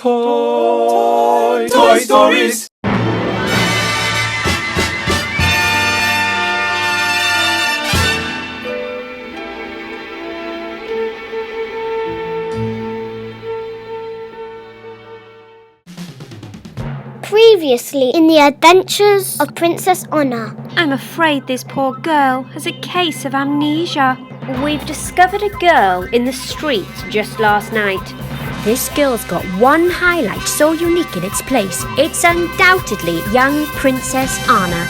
Toy Stories. Previously in the adventures of Princess Anna. I'm afraid this poor girl has a case of amnesia. We've discovered a girl in the street just last night. This girl's got one highlight so unique in its place. It's undoubtedly young Princess Anna.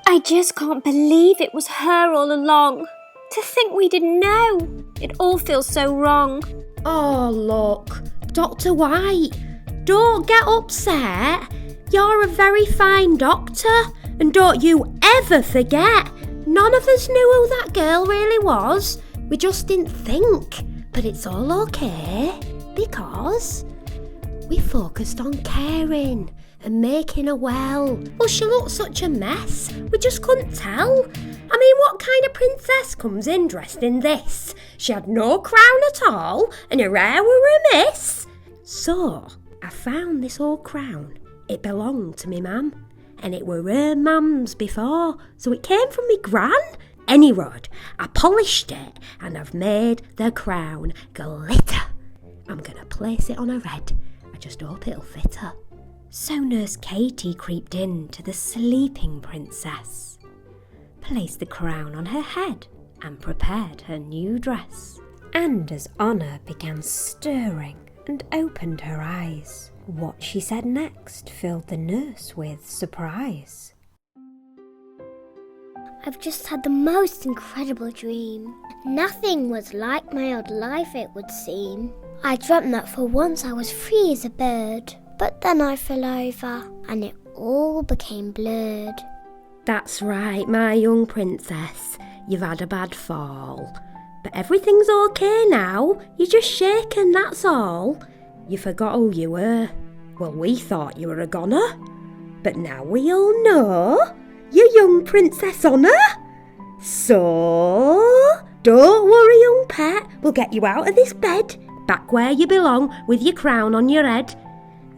I just can't believe it was her all along. To think we didn't know. It all feels so wrong. Oh, look, Dr. White, don't get upset. You're a very fine doctor, and don't you ever forget, none of us knew who that girl really was. We just didn't think, but it's all okay, because we focused on caring and making her well. Well, she looked such a mess, we just couldn't tell. I mean, what kind of princess comes in dressed in this? She had no crown at all, and her hair were a mess. So, I found this old crown. It belonged to me mum, and it were her mum's before, so it came from me gran. Anyway, I polished it, and I've made the crown glitter. I'm going to place it on her head. I just hope it'll fit her. So Nurse Katie creeped in to the sleeping princess, placed the crown on her head, and prepared her new dress. And as Anna began stirring and opened her eyes, what she said next filled the nurse with surprise. I've just had the most incredible dream. Nothing was like my old life, it would seem. I dreamt that for once I was free as a bird, but then I fell over and it all became blurred. That's right, my young princess. You've had a bad fall. But everything's okay now. You're just shaken, that's all. You forgot who you were. Well, we thought you were a goner. But now we all know you're young Princess Anna. So, don't worry, young pet. We'll get you out of this bed, back where you belong with your crown on your head.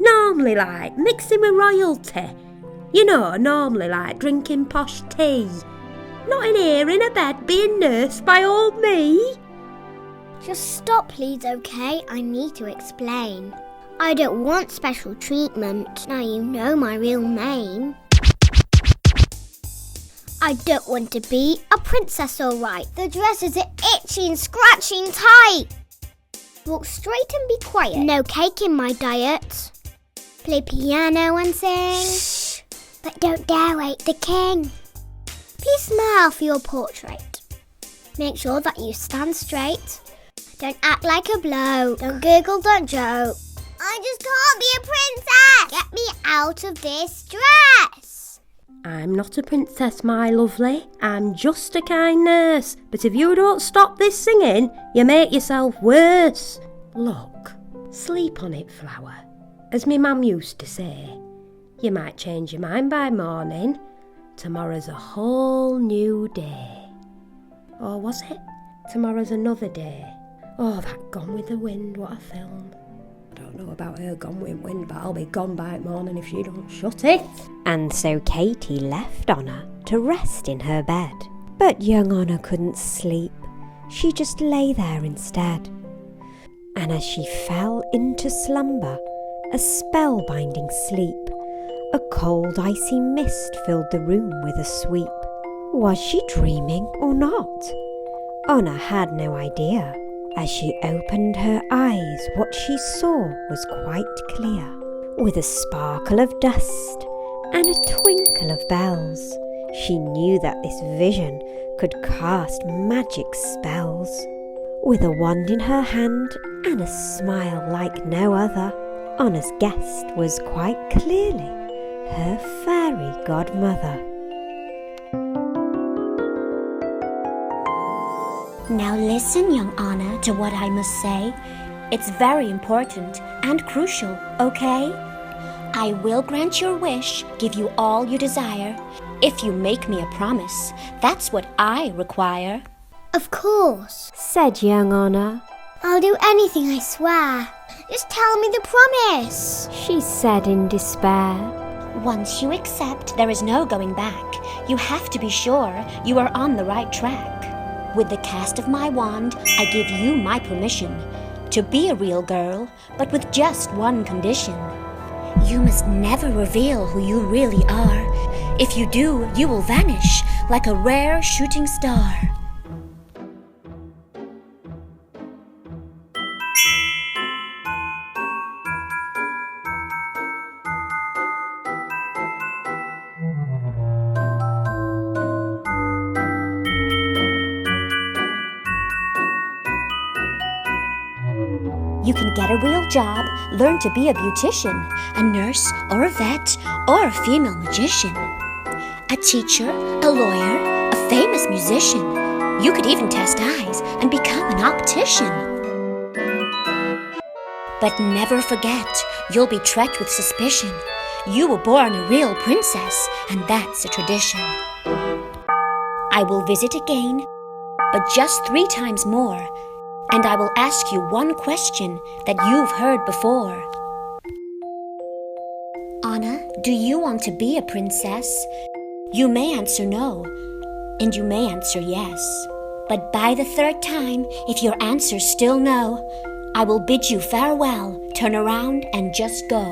Normally like mixing with royalty. You know, normally like drinking posh tea. Not in here in a bed being nursed by old me. Just stop please, okay? I need to explain. I don't want special treatment. Now you know my real name. I don't want to be a princess, alright. The dresses are itchy and scratchy and tight. Walk straight and be quiet. No cake in my diet. Play piano and sing. Shh. But don't dare wake the king. Please smile for your portrait. Make sure that you stand straight. Don't act like a bloke. Don't giggle, don't joke. I just can't be a princess. Get me out of this dress. I'm not a princess, my lovely. I'm just a kind nurse. But if you don't stop this singing, you make yourself worse. Look, sleep on it, flower. As me mum used to say, you might change your mind by morning. Tomorrow's a whole new day. Or was it? Tomorrow's another day. Oh, that Gone with the Wind, what a film. I don't know about her Gone with the Wind, but I'll be gone by morning if she don't shut it. And so Katie left Anna to rest in her bed. But young Anna couldn't sleep. She just lay there instead. And as she fell into slumber, a spellbinding sleep, a cold icy mist filled the room with a sweep. Was she dreaming or not? Anna had no idea. As she opened her eyes, what she saw was quite clear. With a sparkle of dust and a twinkle of bells, she knew that this vision could cast magic spells. With a wand in her hand and a smile like no other, Anna's guest was quite clearly her fairy godmother. Now listen, young Anna, to what I must say. It's very important and crucial, okay? I will grant your wish, give you all you desire, If you make me a promise, that's what I require. Of course. said young Anna. I'll do anything, I swear. Just tell me the promise. She said in despair. Once you accept, there is no going back. You have to be sure you are on the right track. With the cast of my wand, I give you my permission to be a real girl, but with just one condition. You must never reveal who you really are. If you do, you will vanish like a rare shooting star. You can get a real job, learn to be a beautician, a nurse or a vet, or a female magician. A teacher, a lawyer, a famous musician. You could even test eyes and become an optician. But never forget, you'll be treated with suspicion. You were born a real princess, and that's a tradition. I will visit again, but just 3 times more. And I will ask you one question that you've heard before. Anna, do you want to be a princess? You may answer no, and you may answer yes. But by the 3rd time, if your answer's still no, I will bid you farewell, turn around and just go.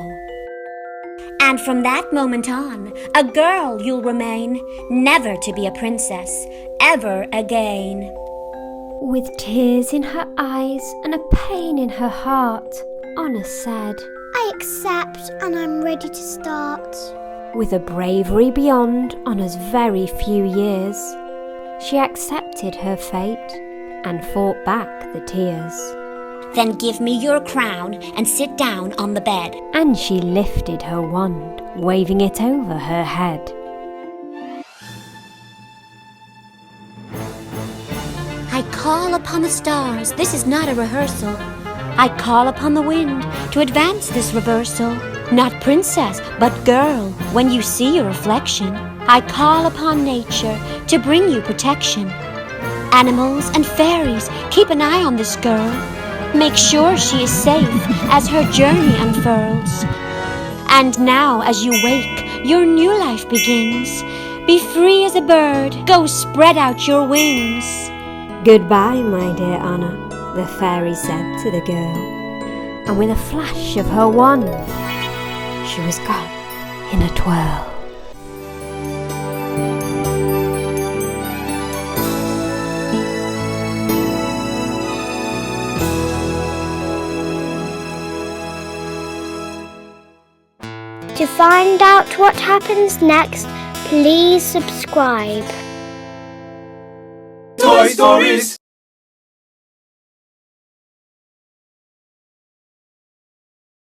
And from that moment on, a girl you'll remain, never to be a princess, ever again. With tears in her eyes and a pain in her heart, Anna said, I accept and I'm ready to start. with a bravery beyond Anna's very few years, she accepted her fate and fought back the tears. Then give me your crown and sit down on the bed. And she lifted her wand, waving it over her head. I call upon the stars, this is not a rehearsal. I call upon the wind to advance this reversal. Not princess, but girl, when you see your reflection. I call upon nature to bring you protection. Animals and fairies, keep an eye on this girl. Make sure she is safe as her journey unfurls. And now as you wake, your new life begins. Be free as a bird, go spread out your wings. Goodbye, my dear Anna, the fairy said to the girl. And with a flash of her wand, she was gone in a twirl. To find out what happens next, please subscribe. Toy Stories.